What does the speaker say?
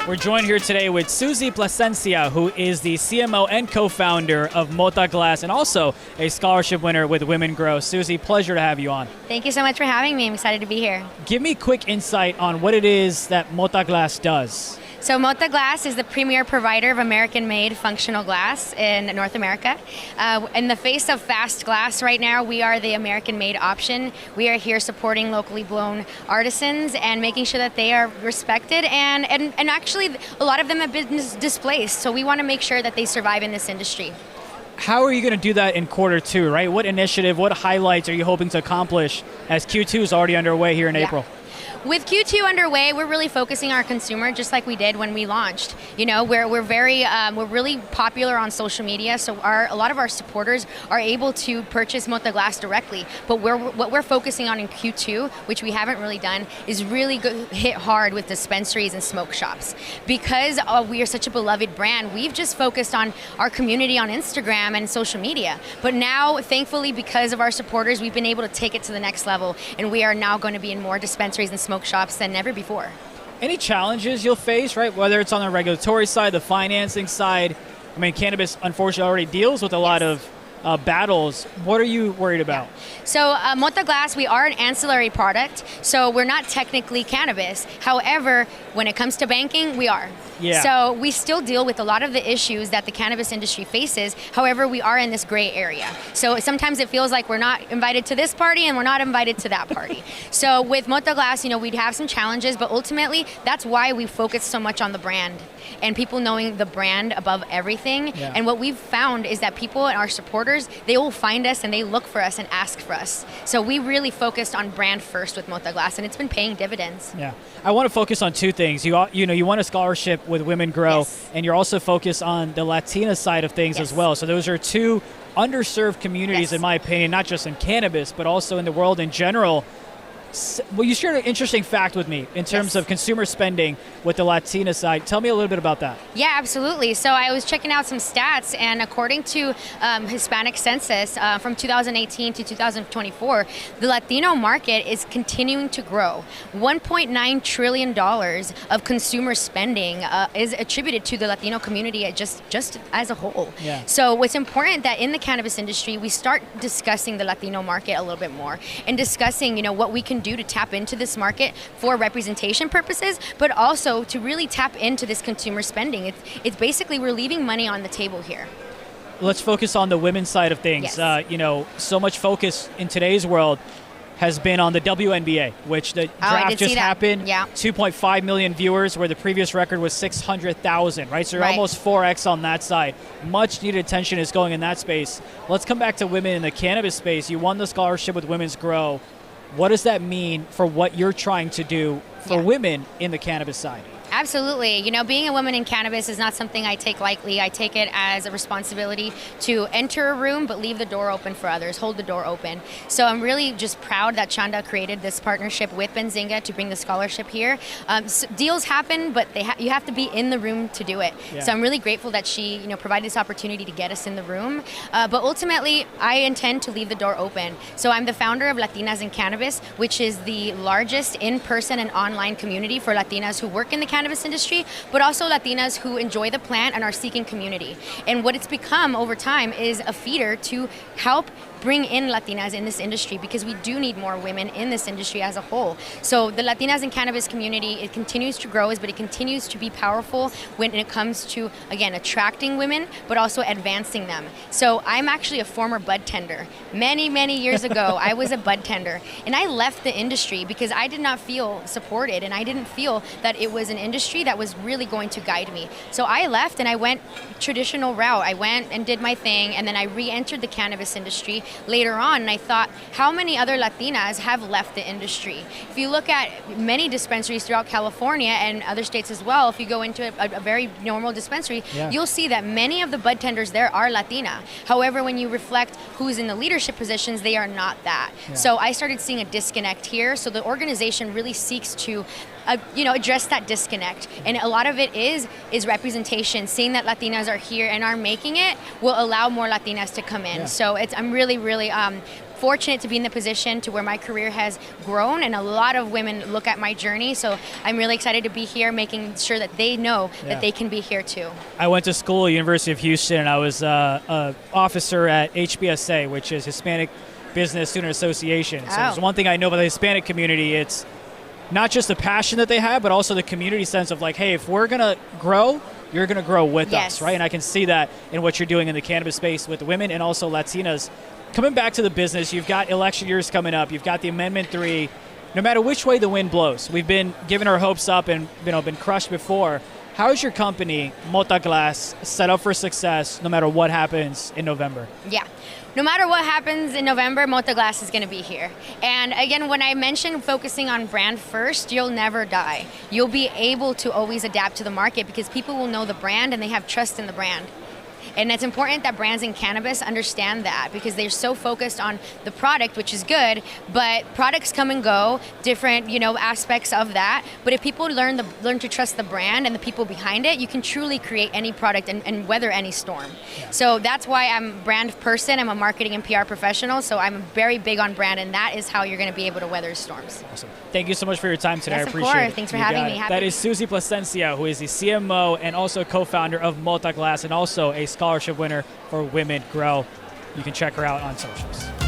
We're joined here today with Susie Plascencia, who is the CMO and co-founder of MOTA Glass and also a scholarship winner with Women Grow. Susie, pleasure to have you on. Thank you so much for having me. I'm excited to be here. Give me a quick insight on what it is that MOTA Glass does. So MOTA Glass is the premier provider of American-made functional glass in North America. In the face of fast glass right now, we are the American-made option. We are here supporting locally blown artisans and making sure that they are respected and actually a lot of them have been displaced. So we want to make sure that they survive in this industry. How are you going to do that in Q2, right? What initiative, what highlights are you hoping to accomplish as Q2 is already underway here in April? With Q2 underway, we're really focusing our consumer just like we did when we launched. You know, we're really popular on social media, so a lot of our supporters are able to purchase MOTA Glass directly. But what we're focusing on in Q2, which we haven't really done, is really hit hard with dispensaries and smoke shops. Because we are such a beloved brand, we've just focused on our community on Instagram and social media. But now, thankfully, because of our supporters, we've been able to take it to the next level, and we are now going to be in more dispensaries and smoke shops than ever before. Any challenges you'll face, right? Whether it's on the regulatory side, the financing side. I mean, cannabis unfortunately already deals with a lot of battles. What are you worried about? Yeah. So MOTA Glass, we are an ancillary product, so we're not technically cannabis. However, when it comes to banking, we are. Yeah. So we still deal with a lot of the issues that the cannabis industry faces. However, we are in this gray area. So sometimes it feels like we're not invited to this party and we're not invited to that party. So with MOTA Glass, you know, we'd have some challenges, but ultimately that's why we focus so much on the brand and people knowing the brand above everything. Yeah. And what we've found is that people and our supporters, they will find us and they look for us and ask for us. So we really focused on brand first with MOTA Glass, and it's been paying dividends. Yeah, I want to focus on two things. You won a scholarship with Women Grow, yes, and you're also focused on the Latina side of things yes, as well. So those are two underserved communities, yes, in my opinion, not just in cannabis, but also in the world in general. Well, you shared an interesting fact with me in terms yes, of consumer spending with the Latina side. Tell me a little bit about that. Yeah, absolutely. So I was checking out some stats, and according to Hispanic census from 2018 to 2024, the Latino market is continuing to grow. $1.9 trillion of consumer spending is attributed to the Latino community just as a whole. Yeah. So it's important that in the cannabis industry, we start discussing the Latino market a little bit more and discussing, you know, what we can do to tap into this market for representation purposes, but also to really tap into this consumer spending. It's basically we're leaving money on the table here. Let's focus on the women's side of things. Yes. So much focus in today's world has been on the WNBA, which the draft just happened. Yeah. 2.5 million viewers, where the previous record was 600,000, right? So you're almost 4x on that side. Much needed attention is going in that space. Let's come back to women in the cannabis space. You won the scholarship with Women's Grow. What does that mean for what you're trying to do for women in the cannabis side? Absolutely. You know, being a woman in cannabis is not something I take lightly. I take it as a responsibility to enter a room but leave the door open for others, hold the door open. So I'm really just proud that Chanda created this partnership with Benzinga to bring the scholarship here. So deals happen, but you have to be in the room to do it. Yeah. So I'm really grateful that she, provided this opportunity to get us in the room. But ultimately, I intend to leave the door open. So I'm the founder of Latinas in Cannabis, which is the largest in-person and online community for Latinas who work in the cannabis industry, but also Latinas who enjoy the plant and are seeking community. And what it's become over time is a feeder to help bring in Latinas in this industry, because we do need more women in this industry as a whole. So the Latinas in cannabis community, it continues to grow, but it continues to be powerful when it comes to, again, attracting women, but also advancing them. So I'm actually a former bud tender. Many, many years ago, I was a bud tender, and I left the industry because I did not feel supported, and I didn't feel that it was an industry that was really going to guide me. So I left and I went traditional route. I went and did my thing, and then I re-entered the cannabis industry later on, and I thought, how many other Latinas have left the industry? If you look at many dispensaries throughout California and other states as well, if you go into a very normal dispensary, you'll see that many of the bud tenders there are Latina. However, when you reflect who's in the leadership positions, they are not that. So I started seeing a disconnect here. So the organization really seeks to address that disconnect. And a lot of it is representation. Seeing that Latinas are here and are making it will allow more Latinas to come in. So I'm really fortunate to be in the position to where my career has grown, and a lot of women look at my journey. So I'm really excited to be here, making sure that they know that they can be here too. I went to school at University of Houston, and I was an officer at HBSA, which is Hispanic Business Student Association. So there's one thing I know about the Hispanic community. It's not just the passion that they have, but also the community sense of like, hey, if we're going to grow, you're going to grow with us, right? And I can see that in what you're doing in the cannabis space with women and also Latinas. Coming back to the business, you've got election years coming up. You've got the Amendment 3. No matter which way the wind blows, we've been giving our hopes up and been crushed before. How is your company, MOTA Glass, set up for success no matter what happens in November? Yeah. No matter what happens in November, MOTA Glass is going to be here. And again, when I mentioned focusing on brand first, you'll never die. You'll be able to always adapt to the market because people will know the brand and they have trust in the brand. And it's important that brands in cannabis understand that because they're so focused on the product, which is good, but products come and go, different, aspects of that. But if people learn to trust the brand and the people behind it, you can truly create any product and weather any storm. Yeah. So that's why I'm a brand person. I'm a marketing and PR professional, so I'm very big on brand, and that is how you're going to be able to weather storms. Awesome. Thank you so much for your time today. Yes, I appreciate it. Thanks for having me. That is Susie Plascencia, who is the CMO and also co-founder of MOTA Glass and also a scholarship winner for Women Grow. You can check her out on socials.